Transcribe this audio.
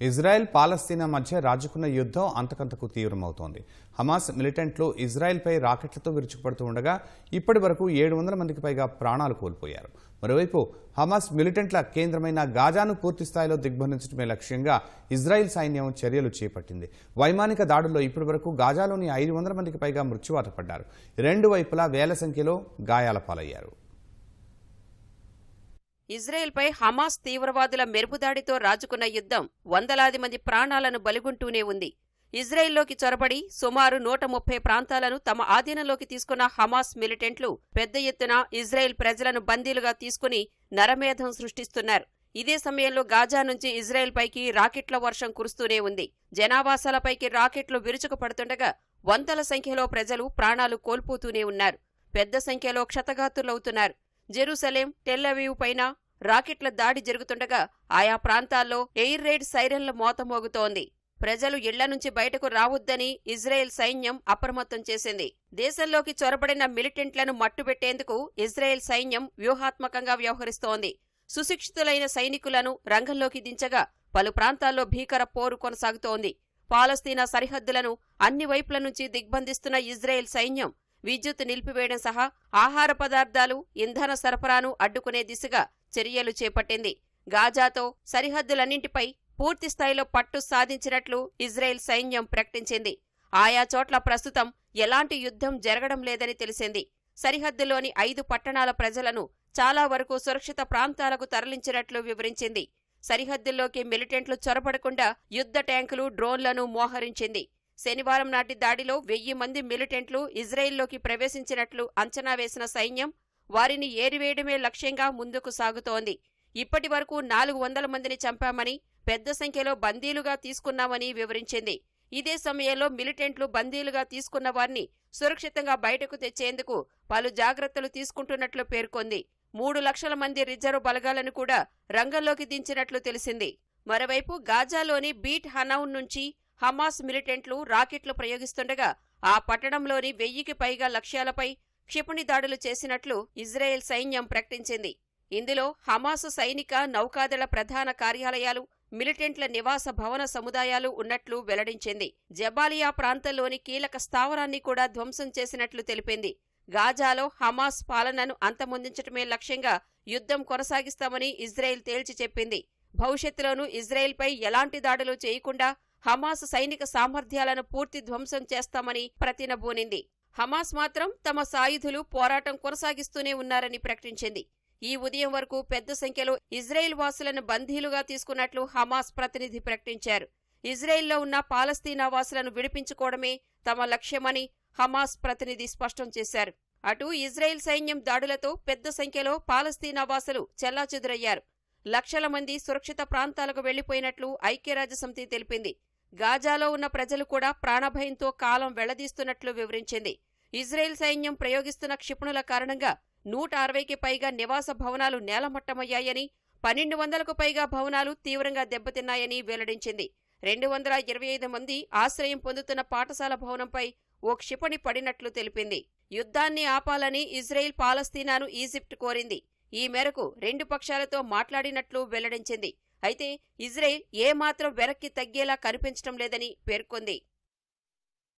Israel పాలస్తీనా మధ్య రాజుకున్న యుద్ధం అంతకంతకు తీవ్రమవుతోంది. హమాస్ మిలిటెంట్లు ఇజ్రాయెల్పై రాకెట్లతో విరుచుకుపడుతూ ఉండగా ఇప్పటి వరకు 700 మందికి పైగా ప్రాణాలు కోల్పోయారు. మరోవైపు హమాస్ మిలిటెంట్ల కేంద్రమైన గాజాను పూర్తి స్థాయిలో దిగ్బంధించడమే లక్ష్యంగా ఇజ్రాయెల్ సైన్యం చర్యలు చేపట్టింది. వైమానిక దాడుల్లో ఇప్పటి వరకు గాజాలోని 500 మందికి పైగా మృత్యువాత పడ్డారు. రెండు వైపులా వేల సంఖ్యలో గాయాల పాలయ్యారు. ఇజ్రాయెల్పై హమాస్ తీవ్రవాదుల మెరుపుదాడితో రాజుకున్న యుద్ధం వందలాది మంది ప్రాణాలను బలిగొంటూనే ఉంది. ఇజ్రాయెల్లోకి చొరబడి సుమారు 130 ప్రాంతాలను తమ ఆధీనంలోకి తీసుకున్న హమాస్ మిలిటెంట్లు పెద్ద ఎత్తున ఇజ్రాయెల్ ప్రజలను బందీలుగా తీసుకుని నరమేధం సృష్టిస్తున్నారు. ఇదే సమయంలో గాజా నుంచి ఇజ్రాయెల్పైకి రాకెట్ల వర్షం కురుస్తూనే ఉంది. జనావాసాలపైకి రాకెట్లు విరుచుకుపడుతుండగా వందల సంఖ్యలో ప్రజలు ప్రాణాలు కోల్పోతూనే ఉన్నారు. పెద్ద సంఖ్యలో క్షతగాత్రులవుతున్నారు. జెరూసలేం, టెల్ అవీవ్ పైన రాకెట్ల దాడి జరుగుతుండగా ఆయా ప్రాంతాల్లో ఎయిర్ రైడ్ సైరన్ల మోత మోగుతోంది. ప్రజలు ఇళ్ల నుంచి బయటకు రావొద్దని ఇజ్రాయెల్ సైన్యం అప్రమత్తం చేసింది. దేశంలోకి చొరబడిన మిలిటెంట్లను మట్టుబెట్టేందుకు ఇజ్రాయెల్ సైన్యం వ్యూహాత్మకంగా వ్యవహరిస్తోంది. సుశిక్షితులైన సైనికులను రంగంలోకి దించగా పలు ప్రాంతాల్లో భీకర పోరు కొనసాగుతోంది. పాలస్తీనా సరిహద్దులను అన్ని వైపుల నుంచి దిగ్బంధిస్తున్న ఇజ్రాయెల్ సైన్యం విద్యుత్ నిలిపివేయడం సహా ఆహార పదార్థాలు, ఇంధన సరఫరాను అడ్డుకునే దిశగా చర్యలు చేపట్టింది. గాజాతో సరిహద్దులన్నింటిపై పూర్తిస్థాయిలో పట్టు సాధించినట్లు ఇజ్రాయెల్ సైన్యం ప్రకటించింది. ఆయా చోట్ల ప్రస్తుతం ఎలాంటి యుద్ధం జరగడం లేదని తెలిసింది. సరిహద్దులోని 5 పట్టణాల ప్రజలను చాలా వరకు సురక్షిత ప్రాంతాలకు తరలించినట్లు వివరించింది. సరిహద్దుల్లోకి మిలిటెంట్లు చొరబడకుండా యుద్ధ ట్యాంకులు, డ్రోన్లను మోహరించింది. శనివారం నాటి దాడిలో 1000 మంది మిలిటెంట్లు ఇజ్రాయెల్లోకి ప్రవేశించినట్లు అంచనా వేసిన సైన్యం వారిని ఏరివేయడమే లక్ష్యంగా ముందుకు సాగుతోంది. ఇప్పటి వరకు 400 మందిని చంపామని, పెద్ద సంఖ్యలో బందీలుగా తీసుకున్నామని వివరించింది. ఇదే సమయంలో మిలిటెంట్లు బందీలుగా తీసుకున్న వారిని సురక్షితంగా బయటకు తెచ్చేందుకు పలు జాగ్రత్తలు తీసుకుంటున్నట్లు పేర్కొంది. 3 లక్షల మంది రిజర్వ్ బలగాలను కూడా రంగంలోకి దించినట్లు తెలిసింది. మరోవైపు గాజాలోని బీట్ హనౌన్ నుంచి హమాస్ మిలిటెంట్లు రాకెట్లు ప్రయోగిస్తుండగా ఆ పట్టణంలోని 1000కి పైగా లక్ష్యాలపై క్షిపణి దాడులు చేసినట్లు ఇజ్రాయెల్ సైన్యం ప్రకటించింది. ఇందులో హమాస్ సైనిక, నౌకాదళ ప్రధాన కార్యాలయాలు, మిలిటెంట్ల నివాస భవన సముదాయాలు ఉన్నట్లు వెల్లడించింది. జబాలియా ప్రాంతంలోని కీలక స్థావరాన్ని కూడా ధ్వంసం చేసినట్లు తెలిపింది. గాజాలో హమాస్ పాలనను అంతమొందించటమే లక్ష్యంగా యుద్ధం కొనసాగిస్తామని ఇజ్రాయెల్ తేల్చి చెప్పింది. భవిష్యత్తులోనూ ఇజ్రాయెల్పై ఎలాంటి దాడులు చేయకుండా హమాస్ సైనిక సామర్థ్యాలను పూర్తి ధ్వంసం చేస్తామని ప్రతినబూనింది. హమాస్ మాత్రం తమ సాయుధులు పోరాటం కొనసాగిస్తూనే ఉన్నారని ప్రకటించింది. ఈ ఉదయం వరకు పెద్ద సంఖ్యలో ఇజ్రాయెల్ వాసులను బందీలుగా తీసుకున్నట్లు హమాస్ ప్రతినిధి ప్రకటించారు. ఇజ్రాయెల్లో ఉన్న పాలస్తీనా వాసులను విడిపించుకోవడమే తమ లక్ష్యమని హమాస్ ప్రతినిధి స్పష్టం చేశారు. అటు ఇజ్రాయెల్ సైన్యం దాడులతో పెద్ద సంఖ్యలో పాలస్తీనా వాసులు చెల్లాచెదురయ్యారు. లక్షల మంది సురక్షిత ప్రాంతాలకు వెళ్లిపోయినట్లు ఐక్యరాజ్యసమితి తెలిపింది. గాజాలో ఉన్న ప్రజలు కూడా ప్రాణభయంతో కాలం వెళ్లదీస్తున్నట్లు వివరించింది. ఇజ్రాయెల్ సైన్యం ప్రయోగిస్తున్న క్షిపణుల కారణంగా 160కి పైగా నివాస భవనాలు నేలమట్టమయ్యాయని, 1200కు పైగా భవనాలు తీవ్రంగా దెబ్బతిన్నాయని వెల్లడించింది. 225 మంది ఆశ్రయం పొందుతున్న పాఠశాల భవనంపై ఓ క్షిపణి పడినట్లు తెలిపింది. యుద్ధాన్ని ఆపాలని ఇజ్రాయెల్ పాలస్తీనాను ఈజిప్ట్ కోరింది. ఈ మేరకు 2 పక్షాలతో మాట్లాడినట్లు వెల్లడించింది. అయితే ఇజ్రాయెల్ ఏమాత్రం వెనక్కి తగ్గేలా కనిపించడం లేదని పేర్కొంది.